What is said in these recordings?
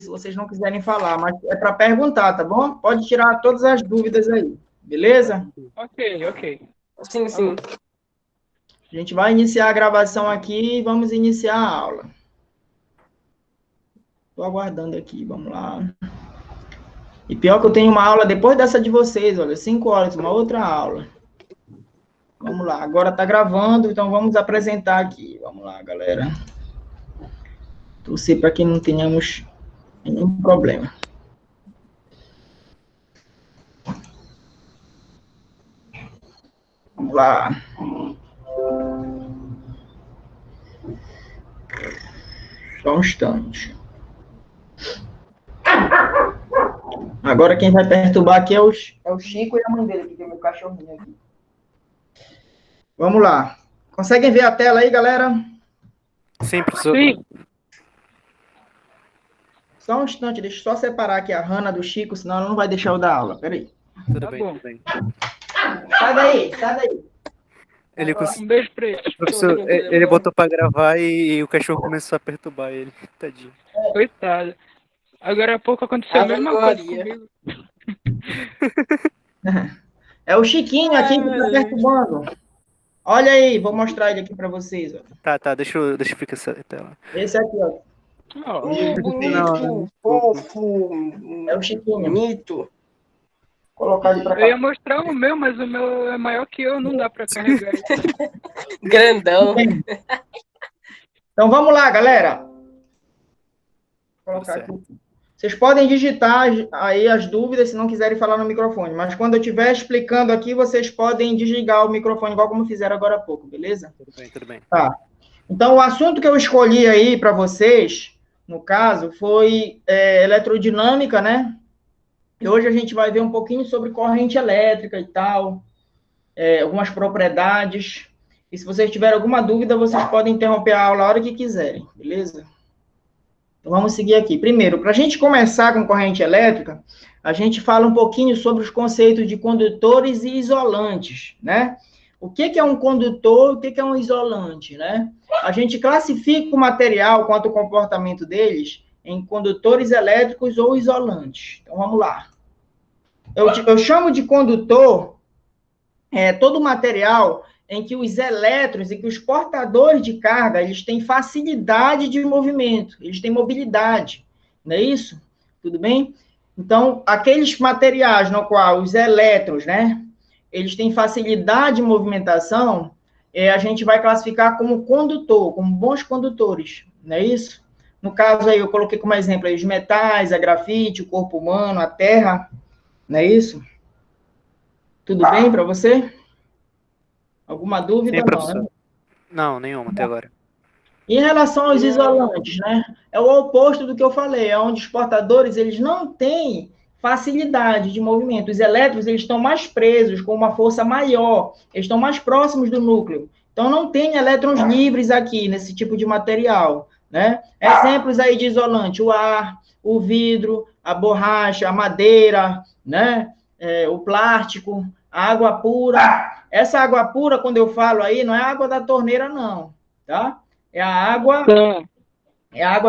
se vocês não quiserem falar, mas é para perguntar, tá bom? Pode tirar todas as dúvidas aí, beleza? Ok. Sim. A gente vai iniciar a gravação aqui e vamos iniciar a aula. Estou aguardando aqui, vamos lá. E pior que eu tenho uma aula depois dessa de vocês, olha, 5 horas, uma outra aula. Vamos lá, agora está gravando, então vamos apresentar aqui. Vamos lá, galera. Torcer para que não tenhamos nenhum problema. Vamos lá. Só um instante. Agora quem vai perturbar aqui é o Chico e a mãe dele, que tem meu cachorrinho aqui. Vamos lá. Conseguem ver a tela aí, galera? Sim, professor. Sim. Só um instante, deixa eu só separar aqui a Hanna do Chico, senão ela não vai deixar eu dar aula. Peraí. Tudo Tá bem, bom. tudo bem. Sai daí. Ele, Um beijo pra ele. professor, ele botou pra gravar e o cachorro começou a perturbar ele. Tadinho. Coitado. Agora há pouco aconteceu a Ave mesma coisa Maria. comigo. É o Chiquinho aqui que tá perturbando. Olha aí, vou mostrar ele aqui para vocês. Ó. Tá, deixa eu ficar essa tela. Esse aqui, ó. Ó, Bonito, fofo, É o Chiquinho. bonito. Vou colocar ele para eu ia cá. mostrar o meu, mas o meu é maior que eu, não dá pra carregar ele. Grandão. Então vamos lá, galera. Vou colocar Certo. aqui. Vocês podem digitar aí as dúvidas se não quiserem falar no microfone, mas quando eu estiver explicando aqui, vocês podem desligar o microfone, igual como fizeram agora há pouco, beleza? Tudo bem. Tá. Então, o assunto que eu escolhi aí para vocês, no caso, foi eletrodinâmica, né? E hoje a gente vai ver um pouquinho sobre corrente elétrica e tal, algumas propriedades. E se vocês tiverem alguma dúvida, vocês podem interromper a aula a hora que quiserem, beleza? Então, vamos seguir aqui. Primeiro, para a gente começar com corrente elétrica, a gente fala um pouquinho sobre os conceitos de condutores e isolantes, né? O que é um condutor, o que é um isolante, né? A gente classifica o material quanto ao comportamento deles em condutores elétricos ou isolantes. Então, vamos lá. Eu chamo de condutor todo material em que os elétrons e que os portadores de carga, eles têm facilidade de movimento, eles têm mobilidade, não é isso? Tudo bem? Então, aqueles materiais no qual os elétrons, né, eles têm facilidade de movimentação, a gente vai classificar como condutor, como bons condutores, não é isso? No caso aí, eu coloquei como exemplo aí os metais, a grafite, o corpo humano, a terra, não é isso? Tudo bem para você? Alguma dúvida? Sim, Não, professor. né? Não, nenhuma até agora. Em relação aos isolantes, né? É o oposto do que eu falei, é onde os portadores, eles não têm facilidade de movimento. Os elétrons, eles estão mais presos, com uma força maior, eles estão mais próximos do núcleo. Então, não tem elétrons livres aqui, nesse tipo de material, né? Exemplos aí de isolante, o ar, o vidro, a borracha, a madeira, né? O plástico, a água pura. Essa água pura, quando eu falo aí, não é água da torneira, não, tá? É a água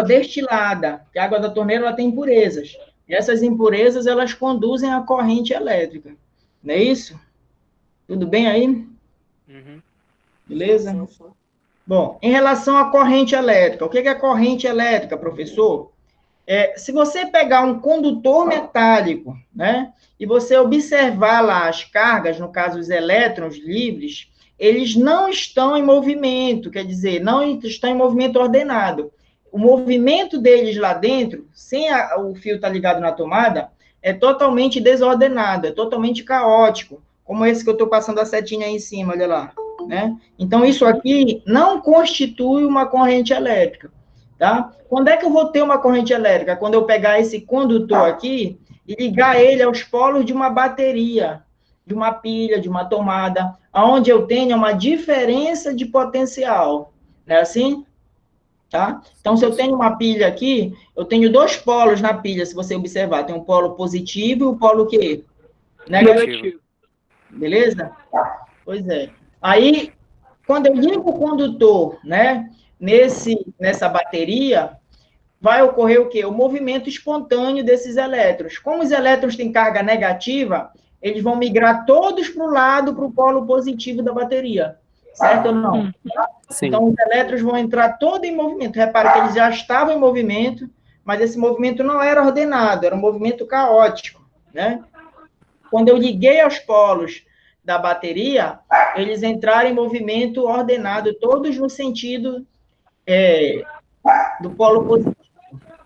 destilada, porque a água da torneira ela tem impurezas. E essas impurezas, elas conduzem a corrente elétrica. Não é isso? Tudo bem aí? Uhum. Beleza? Bom, em relação à corrente elétrica, o que é corrente elétrica, professor? Se você pegar um condutor metálico, né, e você observar lá as cargas, no caso os elétrons livres, eles não estão em movimento, quer dizer, não estão em movimento ordenado. O movimento deles lá dentro, sem o fio estar ligado na tomada, é totalmente desordenado, é totalmente caótico, como esse que eu estou passando a setinha aí em cima, olha lá, né? Então, isso aqui não constitui uma corrente elétrica, tá? Quando é que eu vou ter uma corrente elétrica? Quando eu pegar esse condutor aqui e ligar ele aos polos de uma bateria, de uma pilha, de uma tomada, onde eu tenho uma diferença de potencial. Não é assim? Tá? Então, se eu tenho uma pilha aqui, eu tenho dois polos na pilha, se você observar. Tem um polo positivo e o polo o quê? Negativo. Beleza? Pois é. Aí, quando eu ligo o condutor, né, nessa bateria, vai ocorrer o quê? O movimento espontâneo desses elétrons. Como os elétrons têm carga negativa, eles vão migrar todos para o lado, para o polo positivo da bateria. Certo ou não? Sim. Então, os elétrons vão entrar todo em movimento. Repara que eles já estavam em movimento, mas esse movimento não era ordenado, era um movimento caótico, né? Quando eu liguei aos polos da bateria, eles entraram em movimento ordenado, todos no sentido do polo positivo.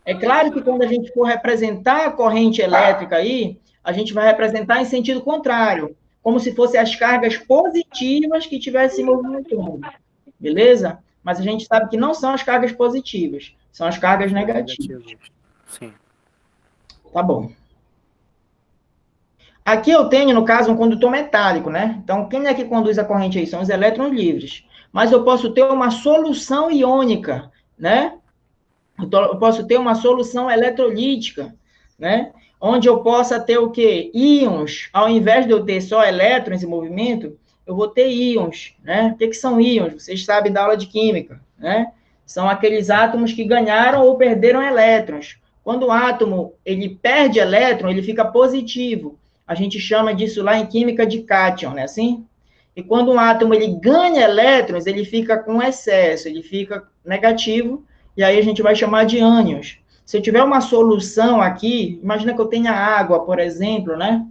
É claro que quando a gente for representar a corrente elétrica aí, a gente vai representar em sentido contrário, como se fossem as cargas positivas que estivessem se movimentando, beleza? Mas a gente sabe que não são as cargas positivas, são as cargas negativas. Sim. Tá bom. Aqui eu tenho, no caso, um condutor metálico, né? Então, quem é que conduz a corrente aí? São os elétrons livres. Mas eu posso ter uma solução iônica, né? Eu posso ter uma solução eletrolítica, né? Onde eu possa ter o quê? Íons. Ao invés de eu ter só elétrons em movimento, eu vou ter íons, né? O que são íons? Vocês sabem da aula de química, né? São aqueles átomos que ganharam ou perderam elétrons. Quando o átomo ele perde elétron, ele fica positivo. A gente chama disso lá em química de cátion, né? Assim? E quando um átomo ele ganha elétrons, ele fica com excesso, ele fica negativo, e aí a gente vai chamar de ânions. Se eu tiver uma solução aqui, imagina que eu tenha água, por exemplo, né?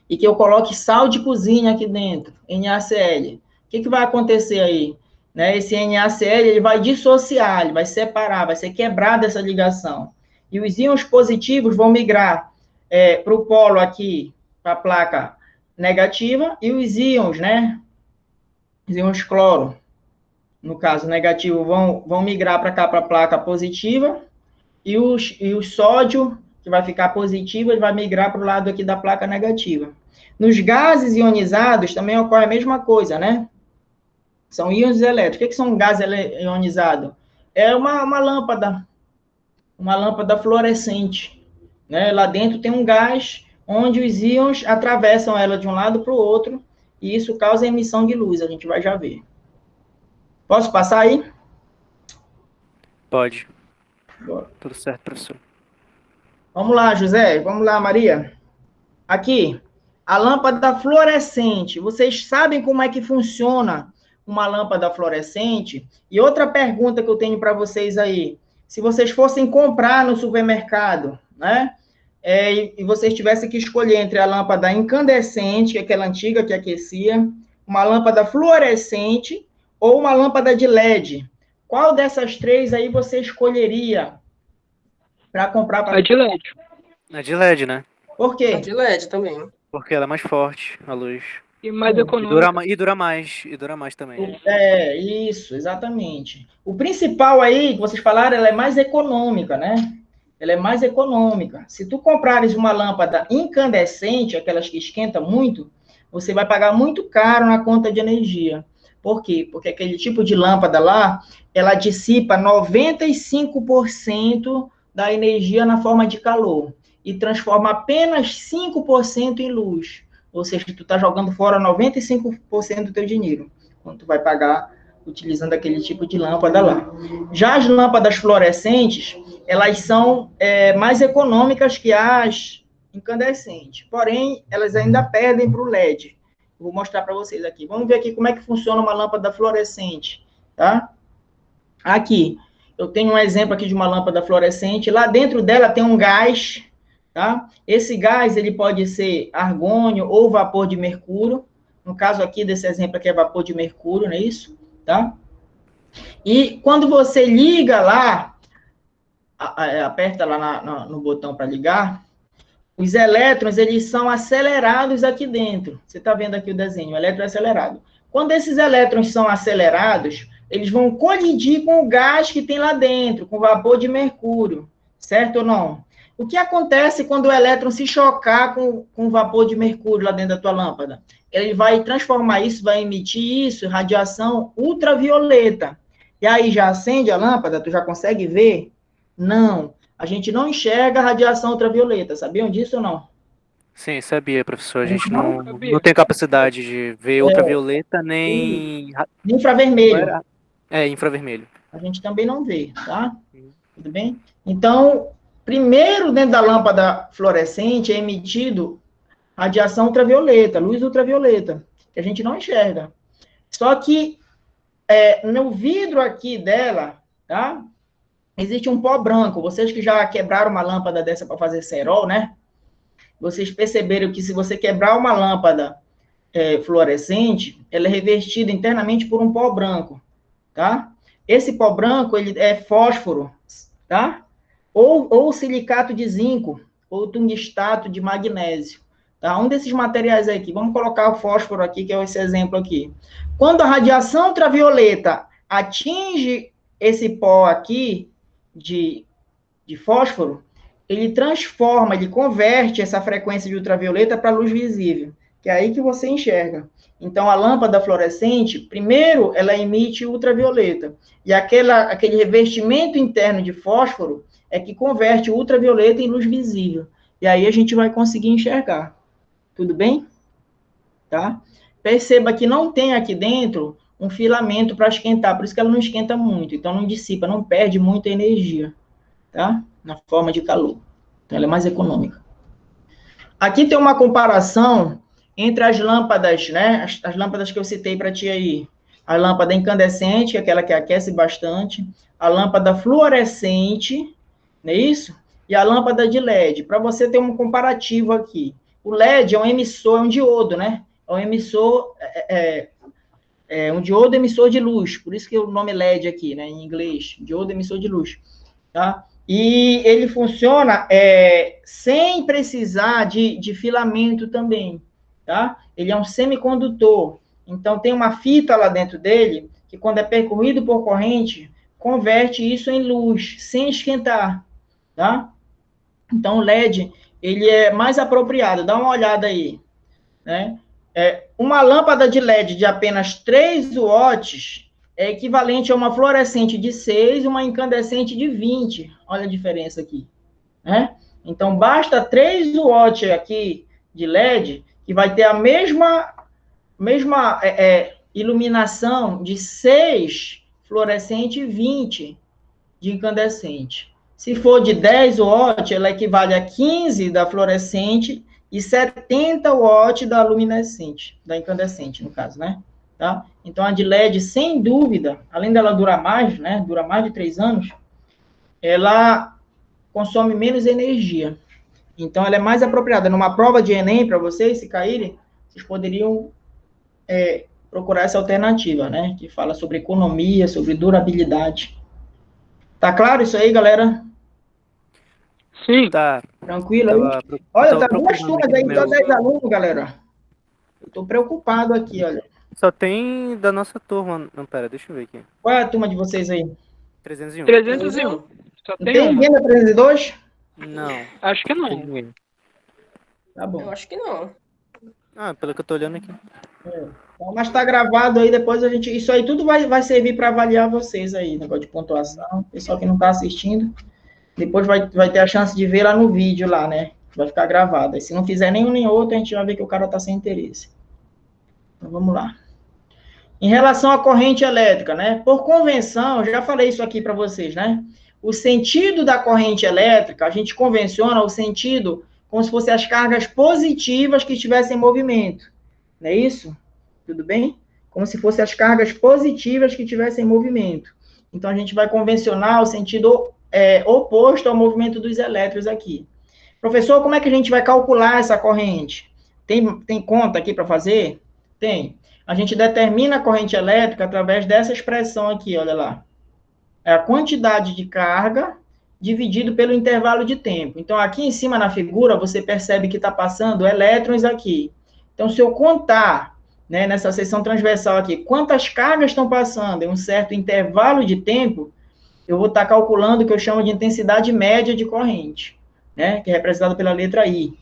E que eu coloque sal de cozinha aqui dentro, NaCl. O que vai acontecer aí? Né? Esse NaCl ele vai dissociar, ele vai separar, vai ser quebrada essa ligação. E os íons positivos vão migrar para o polo aqui, para a placa negativa, e os íons, né? Os íons cloro, no caso negativo, vão migrar para cá, para a placa positiva, e o sódio, que vai ficar positivo, ele vai migrar para o lado aqui da placa negativa. Nos gases ionizados também ocorre a mesma coisa, né? São íons elétricos. O que são um gás ionizado? É uma lâmpada fluorescente, né? Lá dentro tem um gás onde os íons atravessam ela de um lado para o outro, e isso causa emissão de luz, a gente vai já ver. Posso passar aí? Pode. Bora. Tudo certo, professor. Vamos lá, José. Vamos lá, Maria. Aqui, a lâmpada fluorescente. Vocês sabem como é que funciona uma lâmpada fluorescente? E outra pergunta que eu tenho para vocês aí. Se vocês fossem comprar no supermercado, né? E vocês tivessem que escolher entre a lâmpada incandescente, que é aquela antiga que aquecia, uma lâmpada fluorescente ou uma lâmpada de LED. Qual dessas três aí você escolheria para comprar? A de LED. A de LED, né? Por quê? A de LED também. Porque ela é mais forte, a luz. E mais E econômica. dura mais também. Isso, exatamente. O principal aí, que vocês falaram, ela é mais econômica, né? Ela é mais econômica. Se tu comprares uma lâmpada incandescente, aquelas que esquentam muito, você vai pagar muito caro na conta de energia. Por quê? Porque aquele tipo de lâmpada lá, ela dissipa 95% da energia na forma de calor e transforma apenas 5% em luz. Ou seja, tu está jogando fora 95% do teu dinheiro, quando tu vai pagar utilizando aquele tipo de lâmpada lá. Já as lâmpadas fluorescentes, elas são mais econômicas que as incandescentes, porém, elas ainda perdem para o LED. Vou mostrar para vocês aqui. Vamos ver aqui como é que funciona uma lâmpada fluorescente, tá? Aqui, eu tenho um exemplo aqui de uma lâmpada fluorescente. Lá dentro dela tem um gás, tá? Esse gás, ele pode ser argônio ou vapor de mercúrio. No caso aqui, desse exemplo aqui é vapor de mercúrio, não é isso? Tá? E quando você liga lá, aperta lá no botão para ligar, os elétrons, eles são acelerados aqui dentro. Você está vendo aqui o desenho, o elétron é acelerado. Quando esses elétrons são acelerados, eles vão colidir com o gás que tem lá dentro, com o vapor de mercúrio, certo ou não? O que acontece quando o elétron se chocar com o vapor de mercúrio lá dentro da tua lâmpada? Ele vai transformar isso, vai emitir isso, radiação ultravioleta. E aí já acende a lâmpada, tu já consegue ver? Não. A gente não enxerga a radiação ultravioleta. Sabiam disso ou não? Sim, sabia, professor. A gente não tem capacidade de ver ultravioleta nem Infravermelho. infravermelho. A gente também não vê, tá? Tudo bem? Então, primeiro, dentro da lâmpada fluorescente é emitido radiação ultravioleta, luz ultravioleta, que a gente não enxerga. Só que no vidro aqui dela, tá? Existe um pó branco. Vocês que já quebraram uma lâmpada dessa para fazer cerol, né? Vocês perceberam que se você quebrar uma lâmpada fluorescente, ela é revestida internamente por um pó branco, tá? Esse pó branco, ele é fósforo, tá? Ou silicato de zinco, ou tungstato de magnésio, tá? Um desses materiais aqui, vamos colocar o fósforo aqui, que é esse exemplo aqui. Quando a radiação ultravioleta atinge esse pó aqui de fósforo, ele transforma, ele converte essa frequência de ultravioleta para luz visível, que é aí que você enxerga. Então, a lâmpada fluorescente, primeiro, ela emite ultravioleta, e aquele revestimento interno de fósforo é que converte o ultravioleta em luz visível, e aí a gente vai conseguir enxergar. Tudo bem? Tá? Perceba que não tem aqui dentro um filamento para esquentar, por isso que ela não esquenta muito, então não dissipa, não perde muita energia, tá? Na forma de calor. Então, ela é mais econômica. Aqui tem uma comparação entre as lâmpadas, né? As lâmpadas que eu citei para ti aí. A lâmpada incandescente, que é aquela que aquece bastante. A lâmpada fluorescente, não é isso? E a lâmpada de LED. Para você ter um comparativo aqui. O LED é um emissor, é um diodo, né? É um emissor, um diodo emissor de luz. Por isso que o nome LED aqui, né? Em inglês. Diodo emissor de luz. Tá? E ele funciona sem precisar de filamento também, tá? Ele é um semicondutor, então tem uma fita lá dentro dele, que quando é percorrido por corrente, converte isso em luz, sem esquentar, tá? Então o LED, ele é mais apropriado, dá uma olhada aí, né? Uma lâmpada de LED de apenas 3 watts é equivalente a uma fluorescente de 6 e uma incandescente de 20. Olha a diferença aqui, né? Então, basta 3 watts aqui de LED, que vai ter a mesma iluminação de 6 fluorescente e 20 de incandescente. Se for de 10 watts, ela equivale a 15 da fluorescente e 70 watts da luminescente, da incandescente, no caso, né? Tá? Então, a de LED, sem dúvida, além dela durar mais, né? Dura mais de 3 anos, ela consome menos energia. Então, ela é mais apropriada. Numa prova de Enem, para vocês, se caírem, vocês poderiam procurar essa alternativa, né? Que fala sobre economia, sobre durabilidade. Tá claro isso aí, galera? Sim. Tá. Tranquilo aí? Olha, tá 2 turmas aí, só 10 alunos, galera. Eu tô preocupado aqui, olha. Só tem da nossa turma. Não, pera, deixa eu ver aqui. Qual é a turma de vocês aí? 301. 301. Só Não tem tem uma. ninguém da 302? Não. Acho que não. Tem ninguém. Tá bom. Eu acho que não. Ah, pelo que eu tô olhando aqui. Então, mas tá gravado aí, depois a gente... Isso aí tudo vai servir para avaliar vocês aí, negócio de pontuação. Pessoal que não tá assistindo, depois vai ter a chance de ver lá no vídeo lá, né? Vai ficar gravado. E se não fizer nenhum nem outro, a gente vai ver que o cara tá sem interesse. Então, vamos lá. Em relação à corrente elétrica, né? Por convenção, eu já falei isso aqui para vocês, né? O sentido da corrente elétrica, a gente convenciona o sentido como se fossem as cargas positivas que estivessem em movimento. Não é isso? Tudo bem? Como se fossem as cargas positivas que estivessem em movimento. Então, a gente vai convencionar o sentido oposto ao movimento dos elétrons aqui. Professor, como é que a gente vai calcular essa corrente? Tem conta aqui para fazer? Tem. A gente determina a corrente elétrica através dessa expressão aqui, olha lá. É a quantidade de carga dividido pelo intervalo de tempo. Então, aqui em cima na figura, você percebe que está passando elétrons aqui. Então, se eu contar, né, nessa seção transversal aqui, quantas cargas estão passando em um certo intervalo de tempo, eu vou estar calculando o que eu chamo de intensidade média de corrente, né, que é representada pela letra I.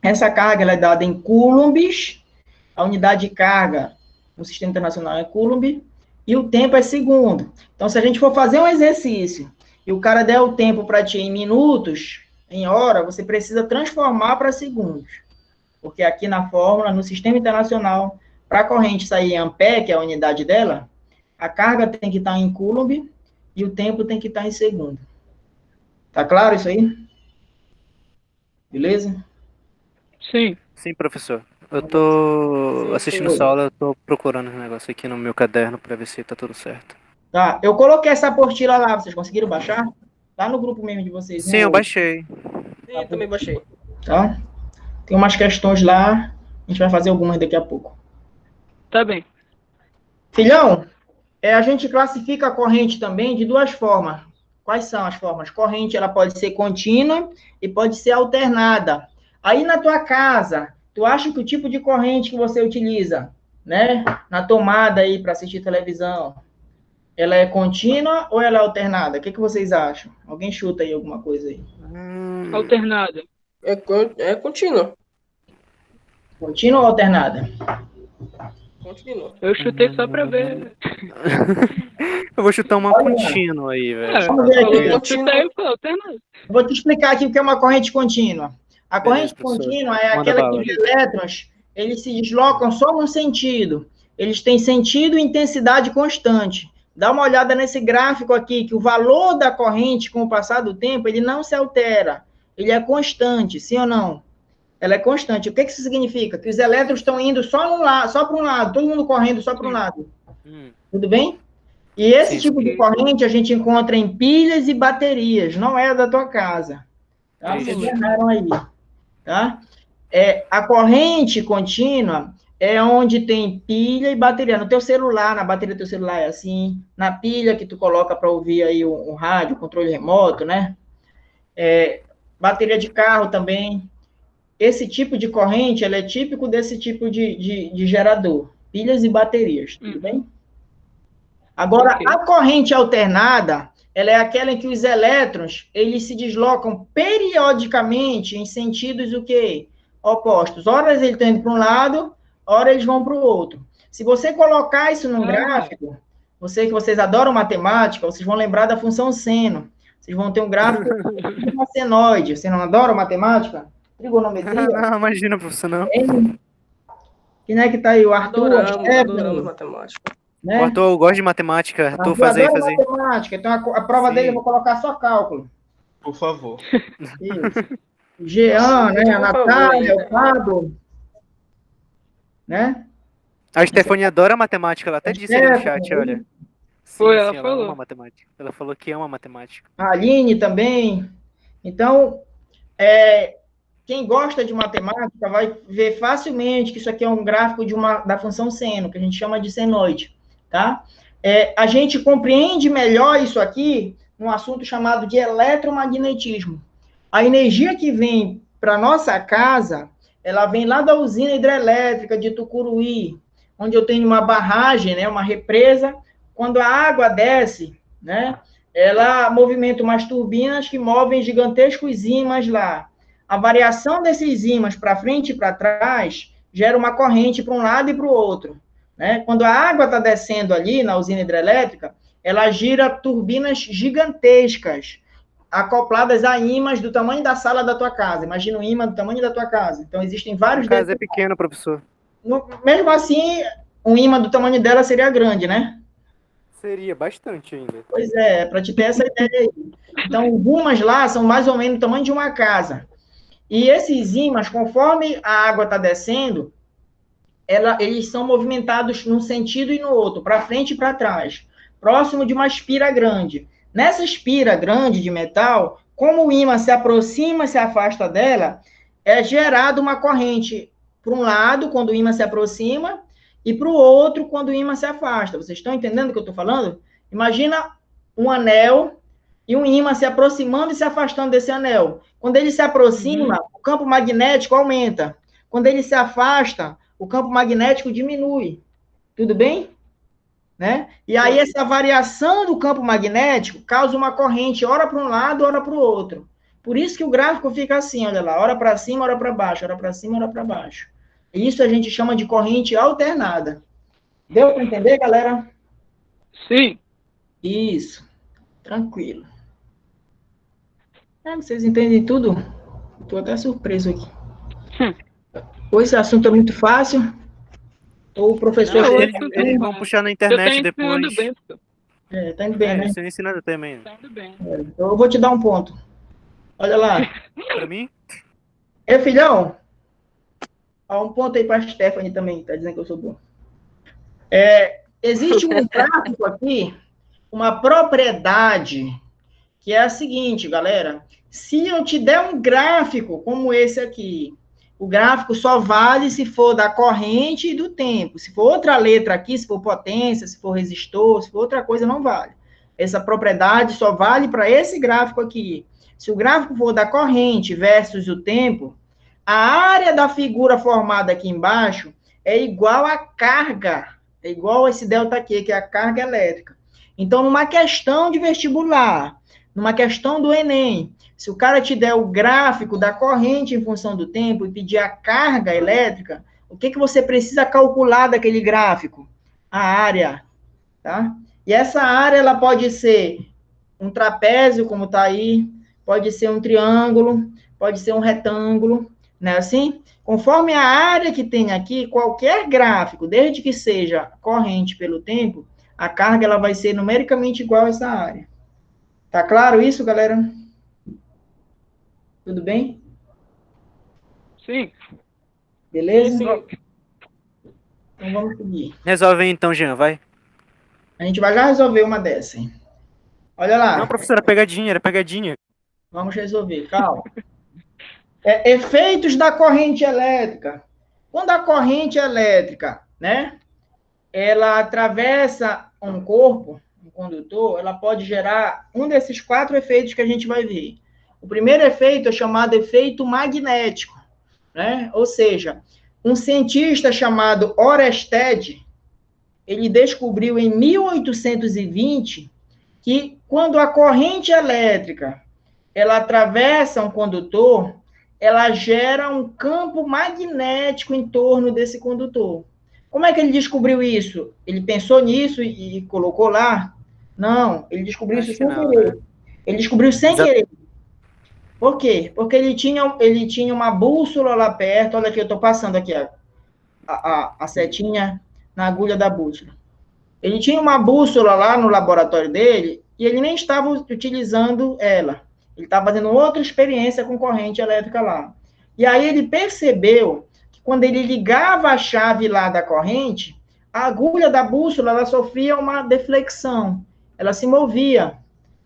Essa carga ela é dada em coulombs. A unidade de carga no Sistema Internacional é Coulomb, e o tempo é segundo. Então, se a gente for fazer um exercício, e o cara der o tempo para ti em minutos, em hora, você precisa transformar para segundos. Porque aqui na fórmula, no Sistema Internacional, para a corrente sair em ampere, que é a unidade dela, a carga tem que estar em Coulomb, e o tempo tem que estar em segundo. Tá claro isso aí? Beleza? Sim. Sim, professor. Eu tô Sim, assistindo sim. essa aula, eu tô procurando um negócio aqui no meu caderno pra ver se tá tudo certo. Tá, eu coloquei essa apostila lá, vocês conseguiram baixar? Tá no grupo mesmo de vocês, Sim, eu baixei. Sim, também baixei. tá? Tem umas questões lá, a gente vai fazer algumas daqui a pouco. Tá bem. Filhão, a gente classifica a corrente também de duas formas. Quais são as formas? Corrente, ela pode ser contínua e pode ser alternada. Aí na tua casa, tu acha que o tipo de corrente que você utiliza, né, na tomada aí para assistir televisão, ela é contínua ou ela é alternada? O que vocês acham? Alguém chuta aí alguma coisa aí? Alternada. É contínuo. Contínua ou alternada? Contínuo. Eu chutei só pra ver. Eu vou chutar uma Olha, contínua aí, velho. É, vamos ver falou aqui. que chutei, foi alternada. Eu vou te explicar aqui o que é uma corrente contínua. A Beleza, corrente professor. contínua é Manda aquela que bala. os elétrons, eles se deslocam só num sentido. Eles têm sentido e intensidade constante. Dá uma olhada nesse gráfico aqui, que o valor da corrente, com o passar do tempo, ele não se altera. Ele é constante, sim ou não? Ela é constante. O que isso significa? Que os elétrons estão indo só para um lado, todo mundo correndo só para um lado. Tudo bem? E esse Sim, tipo de corrente a gente encontra em pilhas e baterias, não é da tua casa. Tá? Vocês Isso. erraram aí. Tá? A corrente contínua é onde tem pilha e bateria. No teu celular, na bateria do teu celular é assim. Na pilha que tu coloca para ouvir aí o rádio, o controle remoto, né? Bateria de carro também. Esse tipo de corrente, ela é típico desse tipo de gerador. Pilhas e baterias, tudo bem? Agora, Ok. a corrente alternada, ela é aquela em que os elétrons, eles se deslocam periodicamente em sentidos o quê? Opostos. Ora eles estão indo para um lado, ora eles vão para o outro. Se você colocar isso num gráfico, vocês adoram matemática, vocês vão lembrar da função seno. Vocês vão ter um gráfico de uma senoide. Vocês não adoram matemática? Trigonometria? Não, imagina, professor, não. Quem é que tá aí? O Arthur, a Adoramos Stephanie, matemática. né? O Arthur, eu gosto de matemática. Arthur, Arthur faz aí, adora faz aí. matemática, então a prova Sim. dele eu vou colocar só cálculo. Por favor. Isso. O Jean, né? A Por favor, Natália, aí, o Pablo, né? A Stephanie adora matemática, ela até disse ali no chat, Stephanie, olha. Sim, Foi, ela ela falou. ama matemática. Ela falou que ama matemática. A Aline também. Então, quem gosta de matemática vai ver facilmente que isso aqui é um gráfico da função seno, que a gente chama de senoide, tá? A gente compreende melhor isso aqui num assunto chamado de eletromagnetismo. A energia que vem para nossa casa, ela vem lá da usina hidrelétrica de Tucuruí, onde eu tenho uma barragem, né, uma represa. Quando a água desce, né, ela movimenta umas turbinas que movem gigantescos ímãs lá. A variação desses ímãs para frente e para trás gera uma corrente para um lado e para o outro. Né? Quando a água está descendo ali na usina hidrelétrica, ela gira turbinas gigantescas, acopladas a ímãs do tamanho da sala da tua casa. Imagina um ímã do tamanho da tua casa. Então, existem vários... A casa é pequena, professor. Mesmo assim, um ímã do tamanho dela seria grande, né? Seria, bastante ainda. Pois é, para te ter essa ideia aí. Então, algumas lá são mais ou menos do tamanho de uma casa. E esses ímãs, conforme a água está descendo, eles são movimentados num sentido e no outro, para frente e para trás, próximo de uma espira grande. Nessa espira grande de metal, como o ímã se aproxima e se afasta dela, é gerada uma corrente para um lado, quando o ímã se aproxima, e para o outro, quando o ímã se afasta. Vocês estão entendendo o que eu estou falando? Imagina um anel e um ímã se aproximando e se afastando desse anel. Quando ele se aproxima, o campo magnético aumenta. Quando ele se afasta, o campo magnético diminui. Tudo bem? Né? E aí essa variação do campo magnético causa uma corrente, ora para um lado, ora para o outro. Por isso que o gráfico fica assim, olha lá, ora para cima, ora para baixo, ora para cima, ora para baixo. Isso a gente chama de corrente alternada. Deu para entender, galera? Sim. Isso. Tranquilo. Vocês entendem tudo? Estou até surpreso aqui. Ou esse assunto é muito fácil, ou o professor... Não, Eles vão puxar na internet depois. Bem, tá indo bem, né? Você ensinando também. tá indo bem. Então eu vou te dar um ponto. Olha lá. Pra mim? Ei, filhão, ó, um ponto aí para a Stephanie também, tá dizendo que eu sou bom. Existe um gráfico aqui, uma propriedade, que é a seguinte, galera. Se eu te der um gráfico como esse aqui, o gráfico só vale se for da corrente e do tempo. Se for outra letra aqui, se for potência, se for resistor, se for outra coisa, não vale. Essa propriedade só vale para esse gráfico aqui. Se o gráfico for da corrente versus o tempo, a área da figura formada aqui embaixo é igual à carga, é igual a esse delta aqui, que é a carga elétrica. Então, numa questão de vestibular, numa questão do Enem, se o cara te der o gráfico da corrente em função do tempo e pedir a carga elétrica, o que você precisa calcular daquele gráfico? A área, tá? E essa área, ela pode ser um trapézio, como está aí, pode ser um triângulo, pode ser um retângulo, não é assim? Conforme a área que tem aqui, qualquer gráfico, desde que seja corrente pelo tempo, a carga ela vai ser numericamente igual a essa área. Tá claro isso, galera? Tudo bem? Sim. Beleza? Sim. Então vamos seguir. Resolve aí então, Jean, vai. A gente vai já resolver uma dessa, hein? Olha lá. Não, professora, pegadinha, era pegadinha. Vamos resolver, calma. Efeitos da corrente elétrica. Quando a corrente elétrica, né, ela atravessa um corpo, um condutor, ela pode gerar um desses 4 efeitos que a gente vai ver. O primeiro efeito é chamado efeito magnético, né? Ou seja, um cientista chamado Oersted, ele descobriu em 1820 que quando a corrente elétrica ela atravessa um condutor, ela gera um campo magnético em torno desse condutor. Como é que ele descobriu isso? Ele pensou nisso e colocou lá? Não, ele descobriu isso sem querer. Né? Ele descobriu sem querer. Por quê? Porque ele tinha uma bússola lá perto. Olha aqui, eu estou passando aqui a setinha na agulha da bússola. Ele tinha uma bússola lá no laboratório dele e ele nem estava utilizando ela. Ele estava fazendo outra experiência com corrente elétrica lá. E aí ele percebeu que quando ele ligava a chave lá da corrente, a agulha da bússola ela sofria uma deflexão. Ela se movia.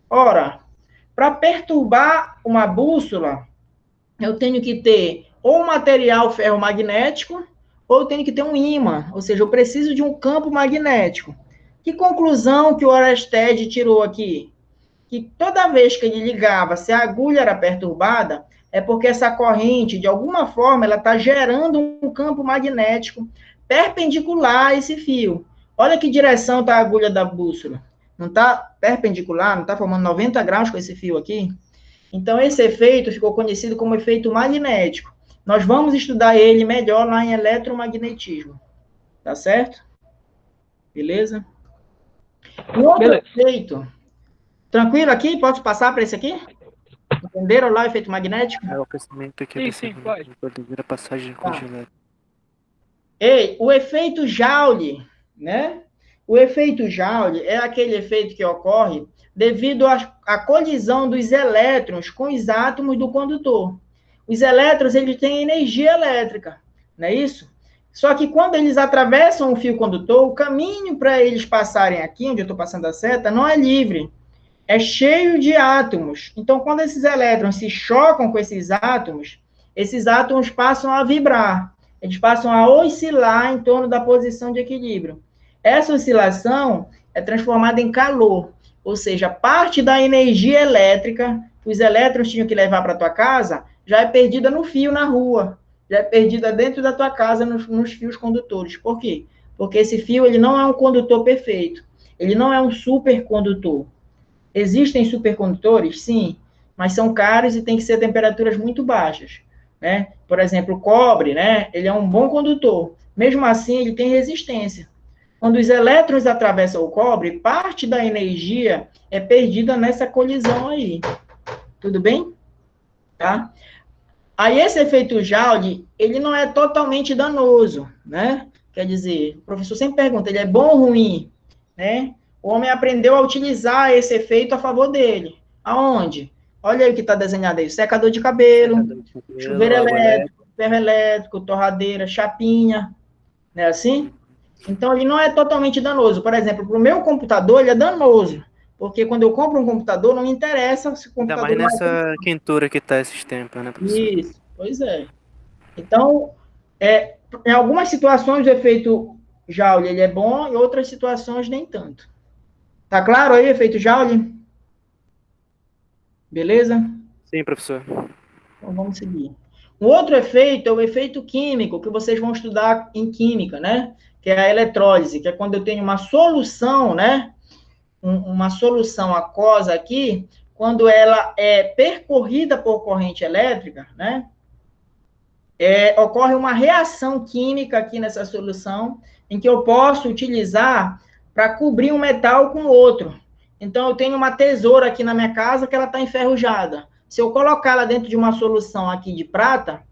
Ora, para perturbar uma bússola, eu tenho que ter ou um material ferromagnético, ou eu tenho que ter um ímã, ou seja, eu preciso de um campo magnético. Que conclusão que o Oersted tirou aqui? Que toda vez que ele ligava, se a agulha era perturbada, é porque essa corrente, de alguma forma, ela está gerando um campo magnético perpendicular a esse fio. Olha que direção está a agulha da bússola. Não está perpendicular, não está formando 90 graus com esse fio aqui? Então, esse efeito ficou conhecido como efeito magnético. Nós vamos estudar ele melhor lá em eletromagnetismo. Tá certo? Beleza? Um outro efeito. Tranquilo aqui? Posso passar para esse aqui? Entenderam lá o efeito magnético? É o aquecimento aqui. Sim, pode. A passagem congelada. Ei, o efeito Joule, né? O efeito Joule é aquele efeito que ocorre devido à colisão dos elétrons com os átomos do condutor. Os elétrons, eles têm energia elétrica, não é isso? Só que quando eles atravessam o fio condutor, o caminho para eles passarem aqui, onde eu estou passando a seta, não é livre. É cheio de átomos. Então, quando esses elétrons se chocam com esses átomos passam a vibrar. Eles passam a oscilar em torno da posição de equilíbrio. Essa oscilação é transformada em calor. Ou seja, parte da energia elétrica que os elétrons tinham que levar para a tua casa já é perdida no fio na rua. Já é perdida dentro da tua casa nos fios condutores. Por quê? Porque esse fio ele não é um condutor perfeito. Ele não é um supercondutor. Existem supercondutores? Sim, mas são caros e tem que ser a temperaturas muito baixas, né? Por exemplo, o cobre, né? Ele é um bom condutor. Mesmo assim, ele tem resistência. Quando os elétrons atravessam o cobre, parte da energia é perdida nessa colisão aí. Tudo bem? Tá? Aí esse efeito Joule, ele não é totalmente danoso, né? Quer dizer, o professor sempre pergunta, ele é bom ou ruim, né? O homem aprendeu a utilizar esse efeito a favor dele. Aonde? Olha aí o que está desenhado aí. Secador de cabelo, Secador de cabelo, chuveiro água elétrico, ferro elétrico, torradeira, chapinha, não é assim? Então, ele não é totalmente danoso. Por exemplo, para o meu computador, ele é danoso. Porque quando eu compro um computador, não me interessa se o Ainda computador mais não é... nessa quentura que tá esses tempos, né, professor? Isso, pois é. Então, em algumas situações o efeito Joule ele é bom, em outras situações nem tanto. Tá claro aí o efeito Joule? Beleza? Sim, professor. Então vamos seguir. Um outro efeito é o efeito químico, que vocês vão estudar em química, né? Que é a eletrólise, que é quando eu tenho uma solução, né? Uma solução aquosa aqui, quando ela é percorrida por corrente elétrica, né? Ocorre uma reação química aqui nessa solução, em que eu posso utilizar para cobrir um metal com outro. Então, eu tenho uma tesoura aqui na minha casa que ela está enferrujada. Se eu colocá-la dentro de uma solução aqui de prata,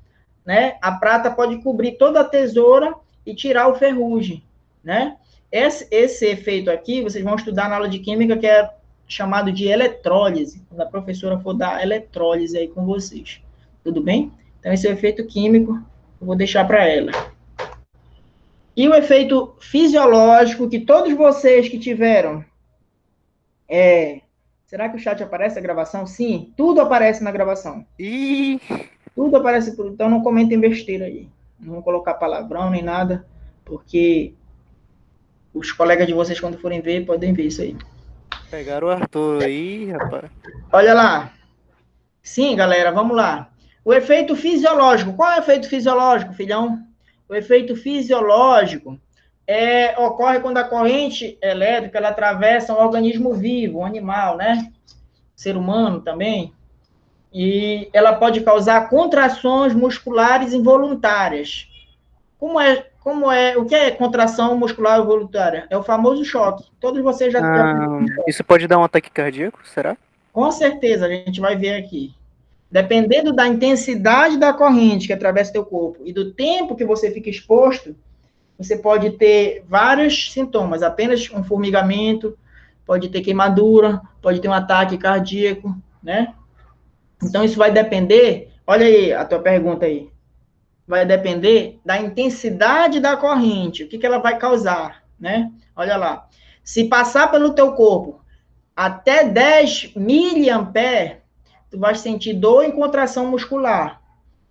né, a prata pode cobrir toda a tesoura e tirar o ferrugem, né? Esse efeito aqui, vocês vão estudar na aula de química, que é chamado de eletrólise, quando a professora for dar eletrólise aí com vocês. Tudo bem? Então, esse é o efeito químico, eu vou deixar para ela. E o efeito fisiológico, que todos vocês que tiveram... Será que o chat aparece a gravação? Sim, tudo aparece na gravação. Ih, Tudo aparece, então não comentem besteira aí. Não vou colocar palavrão nem nada, porque os colegas de vocês, quando forem ver, podem ver isso aí. pegaram o Arthur aí, rapaz. Olha lá. Sim, galera, vamos lá. O efeito fisiológico. Qual é o efeito fisiológico, filhão? O efeito fisiológico ocorre quando a corrente elétrica ela atravessa um organismo vivo, um animal, né? Ser humano também. E ela pode causar contrações musculares involuntárias. O que é contração muscular involuntária? É o famoso choque. Todos vocês já Isso pode dar um ataque cardíaco, será? com certeza, a gente vai ver aqui. Dependendo da intensidade da corrente que atravessa o teu corpo e do tempo que você fica exposto, você pode ter vários sintomas, apenas um formigamento, pode ter queimadura, pode ter um ataque cardíaco, né? Então, isso vai depender, olha aí a tua pergunta aí, vai depender da intensidade da corrente, o que ela vai causar, né? Olha lá, se passar pelo teu corpo até 10 miliamperes, tu vai sentir dor e contração muscular,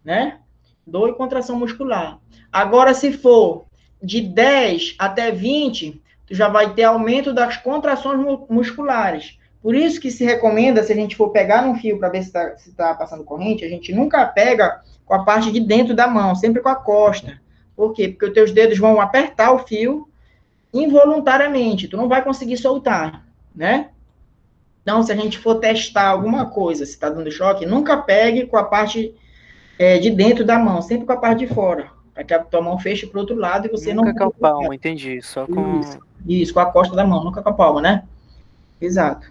né? Dor e contração muscular. Agora, se for de 10 até 20, tu já vai ter aumento das contrações musculares. Por isso que se recomenda, se a gente for pegar num fio para ver se tá passando corrente, a gente nunca pega com a parte de dentro da mão, sempre com a costa. Por quê? Porque os teus dedos vão apertar o fio involuntariamente, tu não vai conseguir soltar, né? Então, se a gente for testar alguma coisa, se está dando choque, nunca pegue com a parte de dentro da mão, sempre com a parte de fora, para que a tua mão feche para o outro lado e você Nunca não... com a palma, entendi. Só com. Isso, com a costa da mão, nunca com a palma, né? Exato.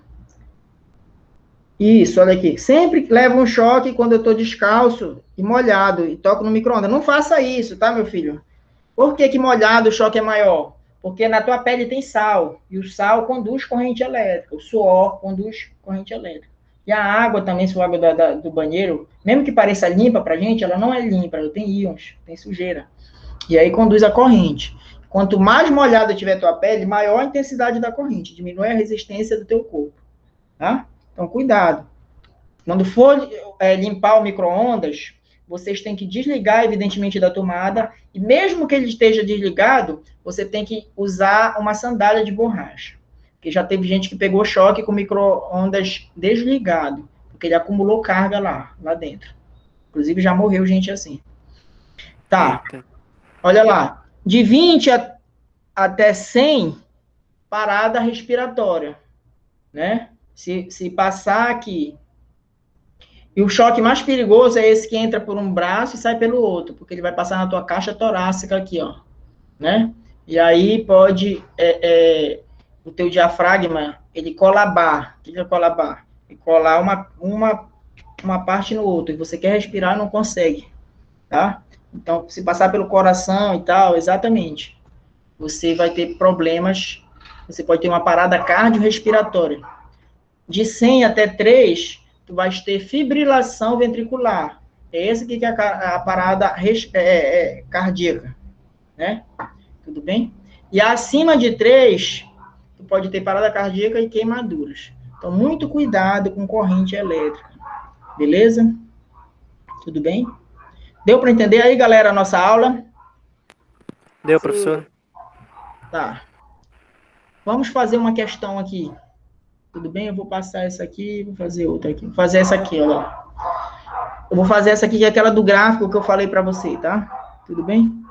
Isso, olha aqui. Sempre leva um choque quando eu estou descalço e molhado e toco no micro-ondas. Não faça isso, tá, meu filho? Por que molhado o choque é maior? Porque na tua pele tem sal, e o sal conduz corrente elétrica, o suor conduz corrente elétrica. E a água também, se for água do banheiro, mesmo que pareça limpa pra gente, ela não é limpa, ela tem íons, tem sujeira. E aí conduz a corrente. Quanto mais molhada tiver a tua pele, maior a intensidade da corrente, diminui a resistência do teu corpo, tá? Então, cuidado. Quando for limpar o micro-ondas, vocês têm que desligar, evidentemente, da tomada, e mesmo que ele esteja desligado, você tem que usar uma sandália de borracha. Porque já teve gente que pegou choque com o micro-ondas desligado, porque ele acumulou carga lá dentro. Inclusive, já morreu gente assim. Tá, Eita. olha lá. De 20 até 100, parada respiratória, né? Se passar aqui... E o choque mais perigoso é esse que entra por um braço e sai pelo outro, porque ele vai passar na tua caixa torácica aqui, ó, né? E aí pode, o teu diafragma, ele colabar. O que é colabar? Ele colar uma parte no outro, e você quer respirar e não consegue, tá? Então, se passar pelo coração e tal, exatamente, você vai ter problemas, você pode ter uma parada cardiorrespiratória. De 100 até 3, tu vais ter fibrilação ventricular. É esse aqui que é a parada cardíaca, né? Tudo bem? E acima de 3, tu pode ter parada cardíaca e queimaduras. Então, muito cuidado com corrente elétrica. Beleza? Tudo bem? Deu para entender aí, galera, a nossa aula? Deu, professor? Tá. Vamos fazer uma questão aqui. Tudo bem? Eu vou passar essa aqui, vou fazer outra aqui. Vou fazer essa aqui, olha lá. Eu vou fazer essa aqui, que é aquela do gráfico que eu falei para você, tá? Tudo bem?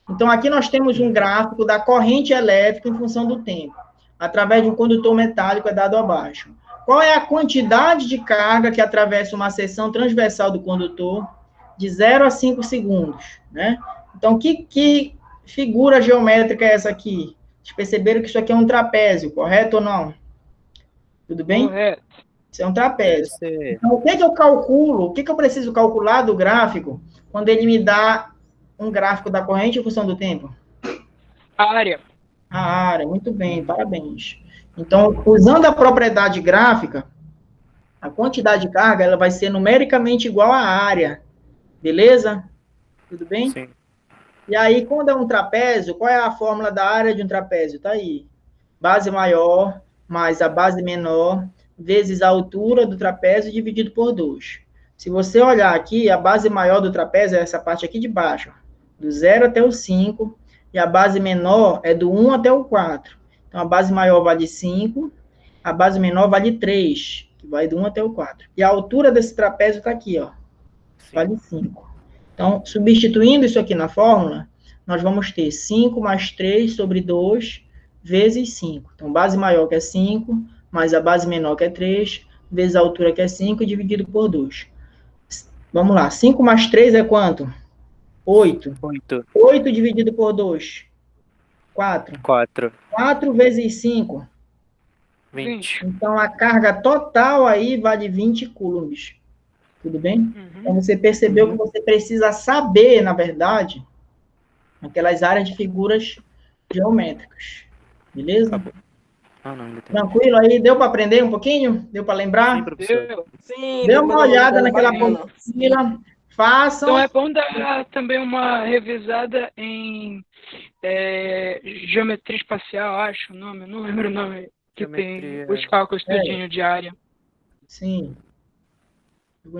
Então, aqui nós temos um gráfico da corrente elétrica em função do tempo, através de um condutor metálico, é dado abaixo. Qual é a quantidade de carga que atravessa uma seção transversal do condutor de 0 a 5 segundos, né? Então, que figura geométrica é essa aqui? Vocês perceberam que isso aqui é um trapézio, correto ou não? Tudo bem? Correto. Isso é um trapézio. Esse... Então, o que eu calculo, o que eu preciso calcular do gráfico quando ele me dá um gráfico da corrente em função do tempo? A área. A área, muito bem, parabéns. Então, usando a propriedade gráfica, a quantidade de carga ela vai ser numericamente igual à área. Beleza? Tudo bem? Sim. E aí, quando é um trapézio, qual é a fórmula da área de um trapézio? Tá aí. Base maior mais a base menor vezes a altura do trapézio dividido por 2. Se você olhar aqui, a base maior do trapézio é essa parte aqui de baixo, do 0 até o 5, e a base menor é do 1 até o 4. Então, a base maior vale 5, a base menor vale 3, que vai do 1 até o 4. E a altura desse trapézio está aqui, ó, vale 5. Então, substituindo isso aqui na fórmula, nós vamos ter 5 mais 3 sobre 2 vezes 5. Então, base maior que é 5, mais a base menor que é 3, vezes a altura que é 5, dividido por 2. Vamos lá, 5 mais 3 é quanto? 8. 8. 8 dividido por 2. 4. 4. 4 vezes 5. 20. Então, a carga total aí vale 20 coulombs. Tudo bem? Uhum. Então, você percebeu que você precisa saber, na verdade, aquelas áreas de figuras geométricas. Beleza? Tá bom. Ah, não, ainda tem. Tranquilo aí? Deu para aprender um pouquinho? Deu para lembrar? Sim, professor. Deu. Sim, Dê uma olhada naquela bacana. apostila. Façam. Então é bom dar também uma revisada em geometria espacial, acho o nome, não lembro o nome, que Geometria. tem os cálculos tudinho de área. Sim.